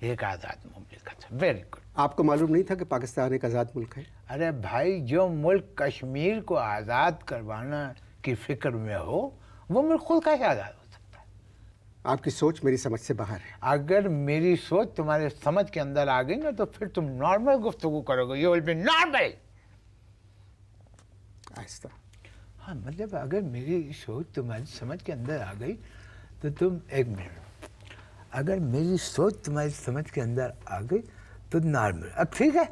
ایک آزاد مملکت ہے. Very good. آپ کو معلوم نہیں تھا کہ پاکستان ایک آزاد ملک ہے؟ ارے بھائی جو ملک کشمیر کو آزاد کروانا کی فکر میں ہو وہ ملک خود کیسے آزاد ہو سکتا ہے؟ آپ کی سوچ میری سمجھ سے باہر ہے. اگر میری سوچ تمہارے سمجھ کے اندر آ گئی نا تو پھر تم نارمل گفتگو کرو گے. You will be normal. آہستہ. ہاں مطلب اگر میری سوچ تمہاری سمجھ کے اندر آ گئی تو تم ایک منٹ. اگر میری سوچ تمہاری سمجھ کے اندر آ گئی تو نارمل. اب ٹھیک ہے.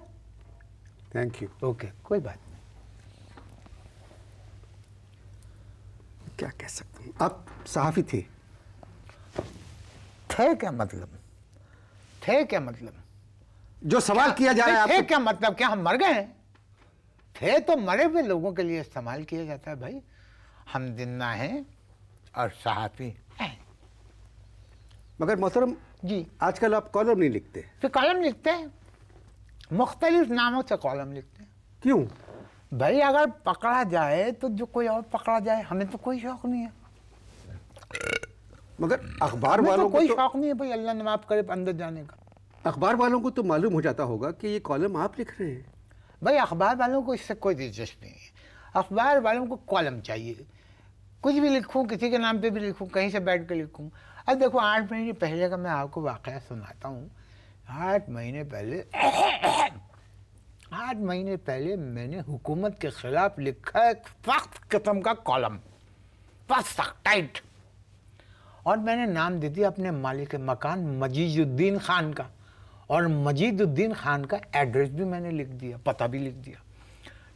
Thank you. اوکے کوئی بات نہیں. کیا کہہ سکتا ہوں. آپ صحافی تھے. تھے کیا مطلب؟ تھے کیا مطلب؟ جو سوال کیا جا رہا ہے تھے آپ کیا مطلب؟ کیا ہم مر گئے ہیں؟ تھے تو مرے ہوئے لوگوں کے لیے استعمال کیا جاتا ہے بھائی. ہم زندہ ہیں اور صحافی ہیں. مگر محترم جی آج کل آپ کالم نہیں لکھتے. پھر کالم لکھتے ہیں. مختلف ناموں سے کالم لکھتے ہیں. کیوں؟ بھائی اگر پکڑا جائے تو جو کوئی اور پکڑا جائے. ہمیں تو کوئی شوق نہیں ہے. مگر اخبار ہمیں تو والوں کوئی کو شوق نہیں ہے بھائی اللہ نے معاف کرے اندر جانے کا. اخبار والوں کو تو معلوم ہو جاتا ہوگا کہ یہ کالم آپ لکھ رہے ہیں. بھائی اخبار والوں کو اس سے کوئی دلچسپی نہیں ہے. اخبار والوں کو کالم چاہیے. کچھ بھی لکھوں کسی کے نام پہ بھی لکھوں کہیں سے بیٹھ کے لکھوں. اب دیکھو 8 مہینے پہلے کا میں آپ کو واقعہ سناتا ہوں. 8 مہینے پہلے میں نے حکومت کے خلاف لکھا ایک سخت قسم کا کالم. بس سخت ٹائٹ. اور میں نے نام دے دیا اپنے مالک مکان مجید الدین خان کا. اور مجید الدین خان کا ایڈریس بھی میں نے لکھ دیا. پتہ بھی لکھ دیا.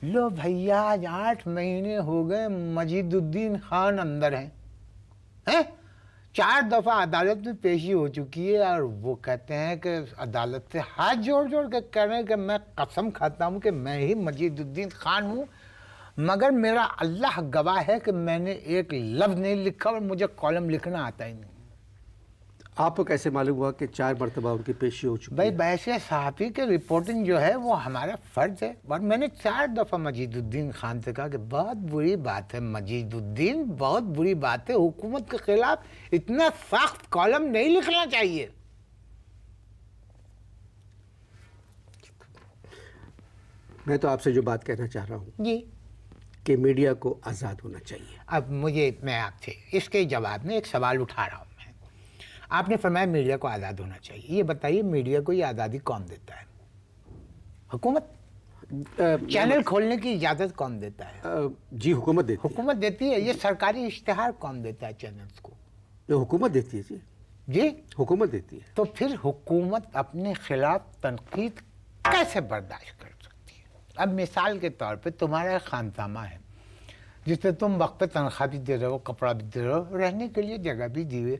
لو بھیا آج 8 مہینے ہو گئے مجید الدین خان اندر ہیں. 4 دفعہ عدالت میں پیشی ہو چکی ہے اور وہ کہتے ہیں کہ عدالت سے ہاتھ جوڑ کے کہہ رہے ہیں کہ میں قسم کھاتا ہوں کہ میں ہی مجید الدین خان ہوں. مگر میرا اللہ گواہ ہے کہ میں نے ایک لفظ نہیں لکھا اور مجھے کالم لکھنا آتا ہی نہیں. آپ کو کیسے معلوم ہوا کہ 4 مرتبہ ان کی پیشی ہو چکی بھائی ہے؟ ویسے صحافی کی رپورٹنگ جو ہے وہ ہمارا فرض ہے. اور میں نے 4 دفعہ مجید الدین خان سے کہا کہ بہت بری بات ہے مجید الدین, بہت بری بات ہے. حکومت کے خلاف اتنا سخت کالم نہیں لکھنا چاہیے. میں تو آپ سے جو بات کہنا چاہ رہا ہوں جی کہ میڈیا کو آزاد ہونا چاہیے. اب میں آپ سے اس کے جواب میں ایک سوال اٹھا رہا ہوں. آپ نے فرمایا میڈیا کو آزاد ہونا چاہیے. یہ بتائیے میڈیا کو یہ آزادی کون دیتا ہے؟ حکومت. چینل کھولنے کی اجازت کون دیتا ہے؟ جی حکومت دیتی ہے. حکومت دیتی ہے. یہ سرکاری اشتہار کون دیتا ہے چینلز کو؟ حکومت دیتی ہے. جی حکومت دیتی ہے. تو پھر حکومت اپنے خلاف تنقید کیسے برداشت کر سکتی ہے؟ اب مثال کے طور پہ تمہارا ایک خانسامہ ہے جس پہ تم وقت پہ تنخواہ بھی دے رہے ہو, کپڑا بھی دے رہے ہو, رہنے کے لیے جگہ بھی دی ہوئی.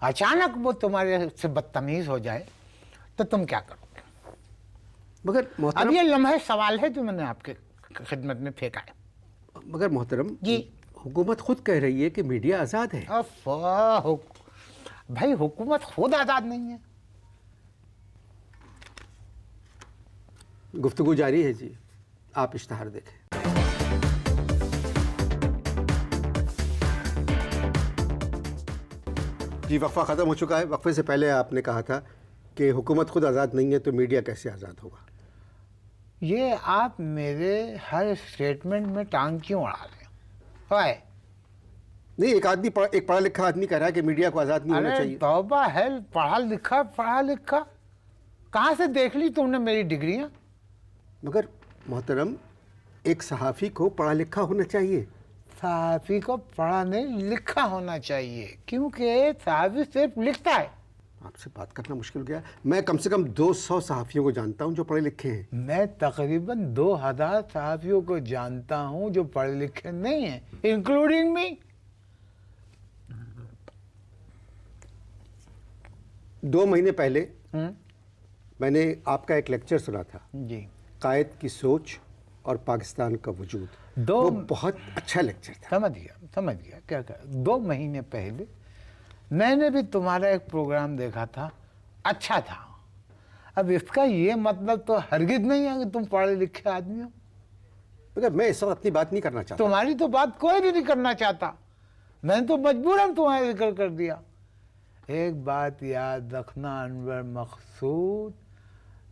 اچانک وہ تمہارے سے بدتمیز ہو جائے تو تم کیا کرو گے؟ مگر اب محترم یہ لمحے سوال ہے جو میں نے آپ کے خدمت میں پھینکا ہے. مگر محترم جی حکومت خود کہہ رہی ہے کہ میڈیا آزاد ہے. بھائی حکومت خود آزاد نہیں ہے. گفتگو جاری ہے. جی آپ اشتہار دیکھیں. جی وقفہ ختم ہو چکا ہے. وقفے سے پہلے آپ نے کہا تھا کہ حکومت خود آزاد نہیں ہے تو میڈیا کیسے آزاد ہوگا؟ یہ آپ میرے ہر اسٹیٹمنٹ میں ٹانگ کیوں اڑا رہے ہیں؟ نہیں, ایک پڑھا لکھا آدمی کہہ رہا ہے کہ میڈیا کو آزاد نہیں ہونا چاہیے. توبہ ہے, پڑھا لکھا کہاں سے دیکھ لی تم نے میری ڈگریاں؟ مگر محترم ایک صحافی کو پڑھا لکھا ہونا چاہیے. صحافی کو پڑھا نہیں لکھا ہونا چاہیے کیونکہ صحافی صرف لکھتا ہے. آپ سے بات کرنا مشکل گیا. میں کم سے کم 200 صحافیوں کو جانتا ہوں جو پڑھے لکھے ہیں. میں تقریباً 2000 صحافیوں کو جانتا ہوں جو پڑھے لکھے نہیں ہیں, انکلوڈنگ می. 2 مہینے پہلے میں نے آپ کا ایک لیکچر سنا تھا, جی قائد کی سوچ اور پاکستان کا وجود. وہ بہت اچھا لیکچر تھا. سمجھ گیا کیا 2 مہینے پہلے میں نے بھی تمہارا ایک پروگرام دیکھا تھا, اچھا تھا. اب اس کا یہ مطلب تو ہرگز نہیں ہے کہ تم پڑھے لکھے آدمی ہو. مگر میں اس وقت اپنی بات نہیں کرنا چاہتا. تمہاری تو بات کوئی بھی نہیں کرنا چاہتا. میں نے تو مجبوراً تمہارا ذکر کر دیا. ایک بات یاد رکھنا انور مقصود،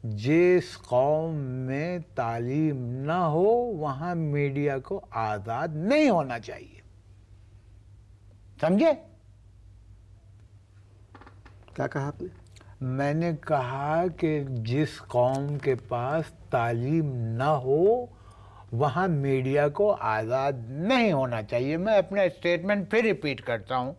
جس قوم میں تعلیم نہ ہو وہاں میڈیا کو آزاد نہیں ہونا چاہیے، سمجھے؟ کیا کہا آپ نے؟ میں نے کہا کہ جس قوم کے پاس تعلیم نہ ہو وہاں میڈیا کو آزاد نہیں ہونا چاہیے۔ میں اپنا اسٹیٹمنٹ پھر ریپیٹ کرتا ہوں،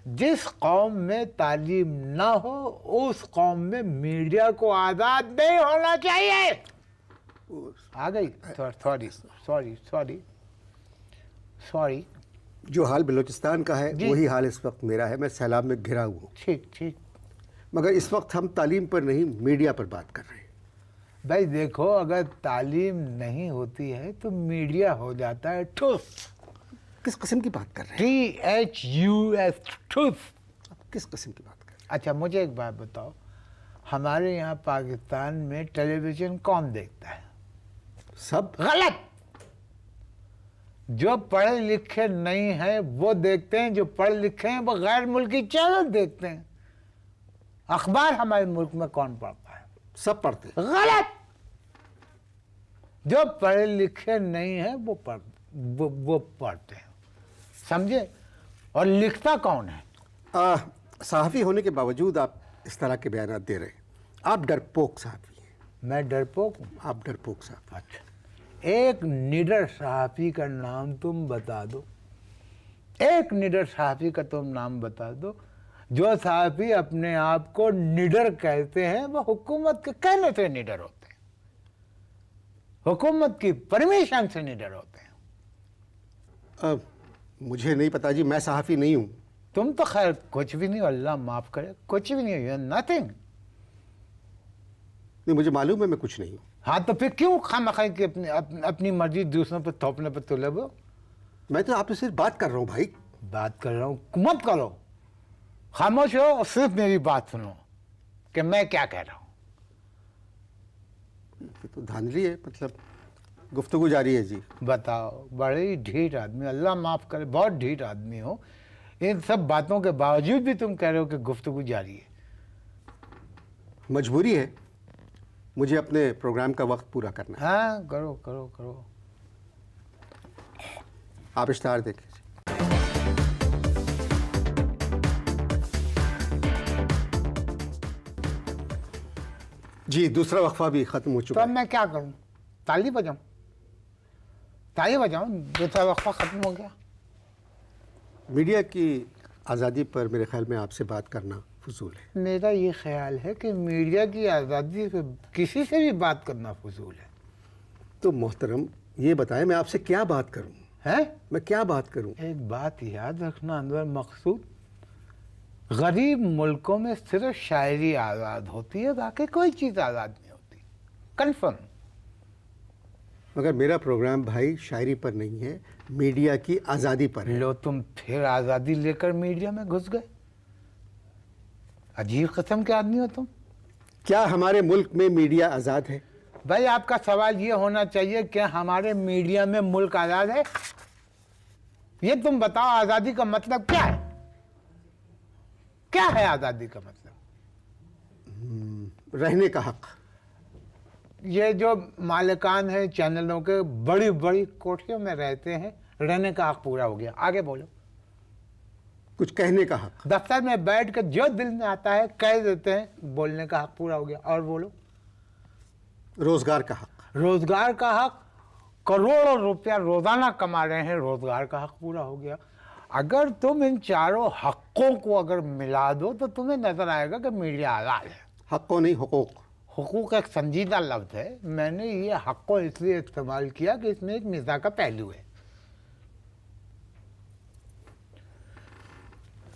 جس قوم میں تعلیم نہ ہو اس قوم میں میڈیا کو آزاد نہیں ہونا چاہیے۔ آ گئی؟ سوری۔ جو حال بلوچستان کا ہے جی۔ وہی حال اس وقت میرا ہے، میں سیلاب میں گھرا ہوا ہوں، ٹھیک۔ مگر اس وقت ہم تعلیم پر نہیں میڈیا پر بات کر رہے ہیں۔ بھائی دیکھو، اگر تعلیم نہیں ہوتی ہے تو میڈیا ہو جاتا ہے ٹھوس، کس قسم کی بات کر رہے ہیں؟ THUS، ٹھوس۔ آپ کس قسم کی بات کر رہے اچھا مجھے ایک بات بتاؤ، ہمارے یہاں پاکستان میں ٹیلی ویژن کون دیکھتا ہے؟ ہیں؟ سب غلط۔ جو پڑھے لکھے نہیں ہیں وہ دیکھتے ہیں، جو پڑھے لکھے ہیں وہ غیر ملکی چینل دیکھتے ہیں۔ اخبار ہمارے ملک میں کون پڑھتا ہے؟ سب پڑھتے ہیں۔ غلط۔ جو پڑھے لکھے نہیں ہیں وہ پڑھتے ہیں، سمجھے؟ اور لکھتا کون ہے؟ صحافی ہونے کے باوجود آپ اس طرح کے بیانات دے رہے ہیں، آپ ڈرپوک صحافی ہیں، میں ڈرپوک ہوں؟ آپ ڈرپوک صحافی۔ اچھا، ایک نڈر صحافی کا نام تم بتا دو، ایک نڈر صحافی کا تم نام بتا دو۔ جو صحافی اپنے آپ کو نڈر کہتے ہیں وہ حکومت کے کہنے سے نڈر ہوتے ہیں، حکومت کی پرمیشن سے نڈر ہوتے ہیں۔ مجھے نہیں پتا جی، میں صحافی نہیں ہوں۔ تم تو خیر کچھ بھی نہیں ہو، اللہ معاف کرے، کچھ بھی نہیں ہو، نتھنگ۔ نہیں، مجھے معلوم ہے میں کچھ نہیں ہوں۔ ہاں تو پھر کیوں خواہ کہ اپنی مرضی دوسروں پہ تھوپنے پہ تلے ہو؟ میں تو آپ سے صرف بات کر رہا ہوں بھائی۔ بات کر رہا ہوں، مت کرو، خاموش ہو اور صرف میری بات سنو کہ میں کیا کہہ رہا ہوں۔ یہ تو دھاندلی ہے، مطلب گفتگو جاری ہے جی۔ بتاؤ، بڑی ڈھیٹ آدمی، اللہ معاف کرے، بہت ڈھیٹ آدمی ہو، ان سب باتوں کے باوجود بھی تم کہہ رہے ہو کہ گفتگو جاری ہے۔ مجبوری ہے، مجھے اپنے پروگرام کا وقت پورا کرنا ہے۔ ہاں کرو۔ آپ اشتہار دیکھیں۔ جی، دوسرا وقفہ بھی ختم ہو تو چکا اب ہے۔ میں کیا کروں؟ تالی بجاؤں؟ دوسرا وقفہ ختم ہو گیا۔ میڈیا کی آزادی پر میرے خیال میں آپ سے بات کرنا فضول ہے۔ میرا یہ خیال ہے کہ میڈیا کی آزادی پہ کسی سے بھی بات کرنا فضول ہے۔ تو محترم یہ بتائیں میں آپ سے کیا بات کروں؟ ہے؟ میں کیا بات کروں؟ ایک بات یاد رکھنا انور مقصود، غریب ملکوں میں صرف شاعری آزاد ہوتی ہے، باقی کوئی چیز آزاد نہیں ہوتی، کنفرم۔ مگر میرا پروگرام بھائی شاعری پر نہیں ہے، میڈیا کی آزادی پر ہے۔ لو تم پھر آزادی لے کر میڈیا میں گھس گئے، عجیب قسم کے آدمی ہو تم۔ کیا ہمارے ملک میں میڈیا آزاد ہے؟ بھائی آپ کا سوال یہ ہونا چاہیے کہ ہمارے میڈیا میں ملک آزاد ہے؟ یہ تم بتاؤ، آزادی کا مطلب کیا ہے؟ کیا ہے آزادی کا مطلب؟ رہنے کا حق۔ یہ جو مالکان ہیں چینلوں کے، بڑی بڑی کوٹھیوں میں رہتے ہیں، رہنے کا حق پورا ہو گیا۔ آگے بولو۔ کچھ کہنے کا حق۔ دفتر میں بیٹھ کے جو دل میں آتا ہے کہہ دیتے ہیں، بولنے کا حق پورا ہو گیا۔ اور بولو۔ روزگار کا حق۔ روزگار کا حق، کروڑوں روپیہ روزانہ کما رہے ہیں، روزگار کا حق پورا ہو گیا۔ اگر تم ان چاروں حقوں کو اگر ملا دو تو تمہیں نظر آئے گا کہ میڈیا آزاد ہے۔ حقوں نہیں، حقوق۔ حقوق ایک سنجیدہ لفظ ہے، میں نے یہ حقوں اس لیے استعمال کیا کہ اس میں ایک مزاح کا پہلو ہے۔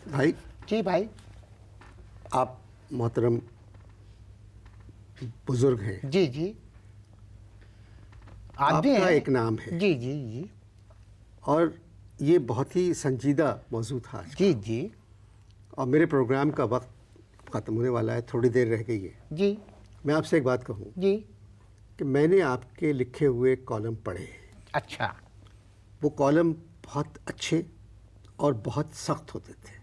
بھائی جی بھائی۔ آپ محترم بزرگ ہیں، جی آپ آدمی کا ہیں۔ ایک نام ہے، جی اور یہ بہت ہی سنجیدہ موضوع تھا آج کا۔ جی اور میرے پروگرام کا وقت ختم ہونے والا ہے، تھوڑی دیر رہ گئی ہے۔ جی میں آپ سے ایک بات کہوں جی۔ کہ میں نے آپ کے لکھے ہوئے کالم پڑھے ہیں۔ اچھا۔ وہ کالم بہت اچھے اور بہت سخت ہوتے تھے۔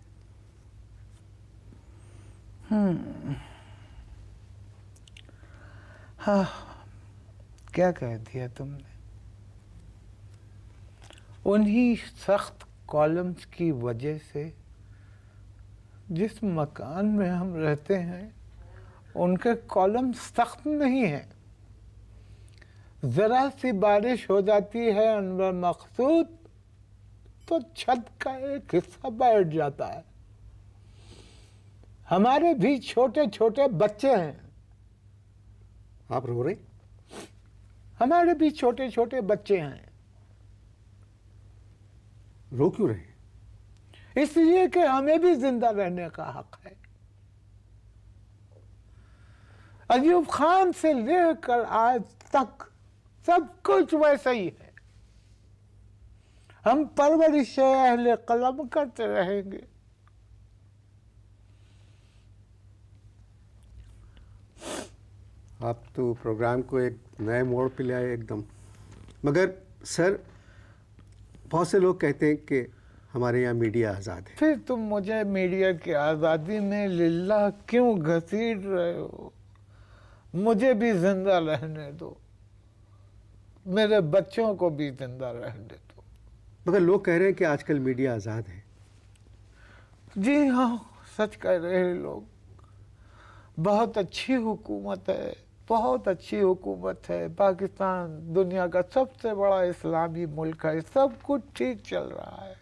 ہاں کیا کہہ دیا تم نے. انہی سخت کالمز کی وجہ سے جس مکان میں ہم رہتے ہیں ان کے کالم سخت نہیں ہیں. ذرا سی بارش ہو جاتی ہے انور مقصود تو چھت کا ایک حصہ بیٹھ جاتا ہے. ہمارے بھی چھوٹے چھوٹے بچے ہیں. آپ رو رہے؟ ہمارے بھی چھوٹے چھوٹے بچے ہیں. رو کیوں رہے؟ اس لیے کہ ہمیں بھی زندہ رہنے کا حق ہے. ایوب خان سے لے کر آج تک سب کچھ ویسا ہی ہے. ہم پرورش اہل قلم کرتے رہیں گے. آپ تو پروگرام کو ایک نئے موڑ پہ لے آئے ایک دم. مگر سر بہت سے لوگ کہتے ہیں کہ ہمارے یہاں میڈیا آزاد ہے. پھر تم مجھے میڈیا کی آزادی میں للہ کیوں گھسیٹ رہے ہو؟ مجھے بھی زندہ رہنے دو. میرے بچوں کو بھی زندہ رہنے دو. مگر لوگ کہہ رہے ہیں کہ آج کل میڈیا آزاد ہے. جی ہاں سچ کہہ رہے ہیں لوگ. بہت اچھی حکومت ہے. بہت اچھی حکومت ہے. پاکستان دنیا کا سب سے بڑا اسلامی ملک ہے. سب کچھ ٹھیک چل رہا ہے.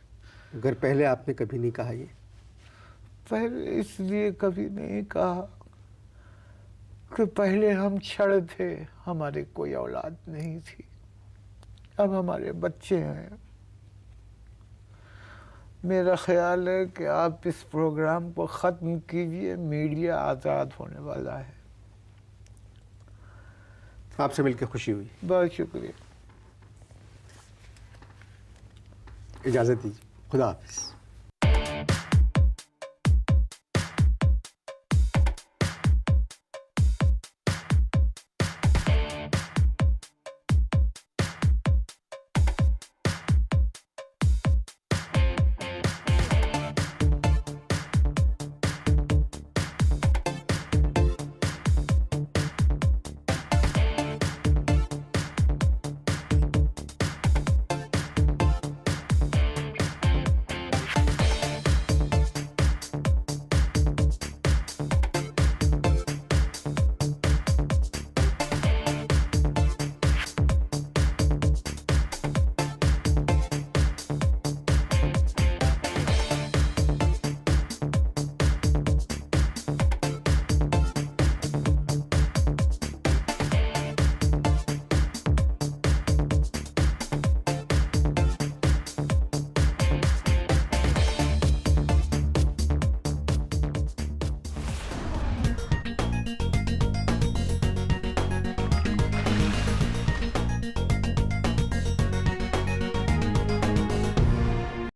مگر پہلے آپ نے کبھی نہیں کہا یہ. پہلے اس لیے کبھی نہیں کہا کہ پہلے ہم چھڑ تھے. ہماری کوئی اولاد نہیں تھی. اب ہمارے بچے ہیں. میرا خیال ہے کہ آپ اس پروگرام کو ختم کیجئے. میڈیا آزاد ہونے والا ہے. آپ سے مل کے خوشی ہوئی. بہت شکریہ. اجازت دیجیے. خدا حافظ.